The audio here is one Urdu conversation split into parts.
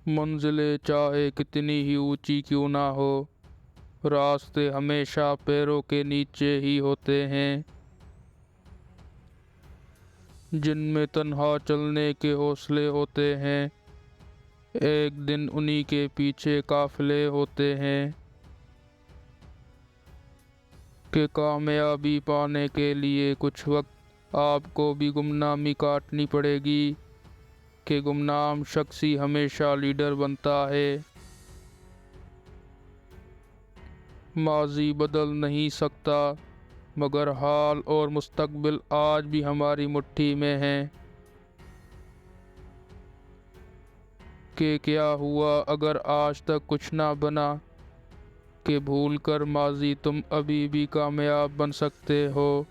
منزلیں چاہے کتنی ہی اونچی کیوں نہ ہو، راستے ہمیشہ پیروں کے نیچے ہی ہوتے ہیں۔ جن میں تنہا چلنے کے حوصلے ہوتے ہیں، ایک دن انہی کے پیچھے قافلے ہوتے ہیں۔ کہ کامیابی پانے کے لیے کچھ وقت آپ کو بھی گمنامی کاٹنی پڑے گی، کہ گمنام شخص ہی ہمیشہ لیڈر بنتا ہے۔ ماضی بدل نہیں سکتا، مگر حال اور مستقبل آج بھی ہماری مٹھی میں ہیں۔ کہ کیا ہوا اگر آج تک کچھ نہ بنا، کہ بھول کر ماضی تم ابھی بھی کامیاب بن سکتے ہو۔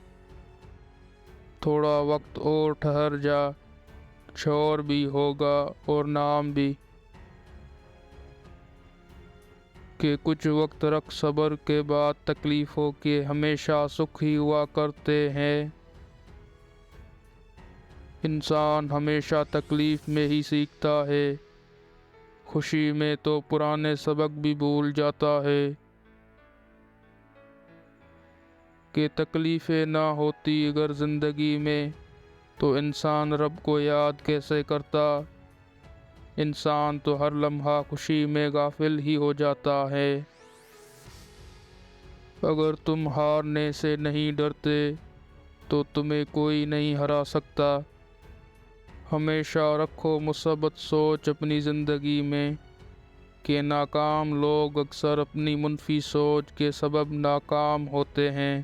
تھوڑا وقت اور ٹھہر جا، شور بھی ہوگا اور نام بھی۔ کہ کچھ وقت رکھ صبر کے بعد تکلیفوں کے ہمیشہ سکھ ہی ہوا کرتے ہیں۔ انسان ہمیشہ تکلیف میں ہی سیکھتا ہے، خوشی میں تو پرانے سبق بھی بھول جاتا ہے۔ کہ تکلیفیں نہ ہوتی اگر زندگی میں، تو انسان رب کو یاد کیسے کرتا۔ انسان تو ہر لمحہ خوشی میں غافل ہی ہو جاتا ہے۔ اگر تم ہارنے سے نہیں ڈرتے، تو تمہیں کوئی نہیں ہرا سکتا۔ ہمیشہ رکھو مثبت سوچ اپنی زندگی میں، کہ ناکام لوگ اکثر اپنی منفی سوچ کے سبب ناکام ہوتے ہیں۔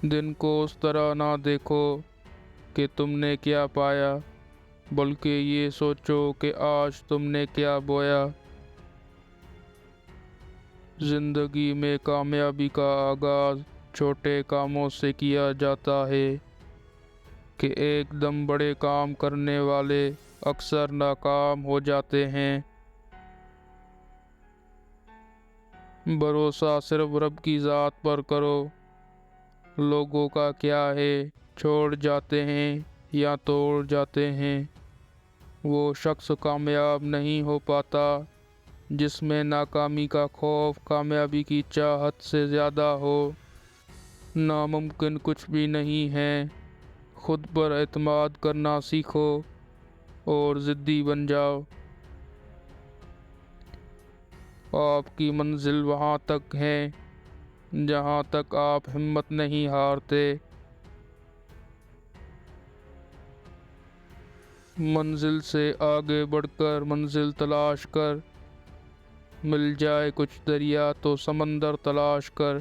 دن کو اس طرح نہ دیکھو کہ تم نے کیا پایا، بلکہ یہ سوچو کہ آج تم نے کیا بویا۔ زندگی میں کامیابی کا آغاز چھوٹے کاموں سے کیا جاتا ہے، کہ ایک دم بڑے کام کرنے والے اکثر ناکام ہو جاتے ہیں۔ بھروسہ صرف رب کی ذات پر کرو، لوگوں کا کیا ہے، چھوڑ جاتے ہیں یا توڑ جاتے ہیں۔ وہ شخص کامیاب نہیں ہو پاتا جس میں ناکامی کا خوف کامیابی کی چاہت سے زیادہ ہو۔ ناممکن کچھ بھی نہیں ہے، خود پر اعتماد کرنا سیکھو اور ضدی بن جاؤ۔ آپ کی منزل وہاں تک ہے جہاں تک آپ ہمت نہیں ہارتے۔ منزل سے آگے بڑھ کر منزل تلاش کر، مل جائے کچھ دریا تو سمندر تلاش کر۔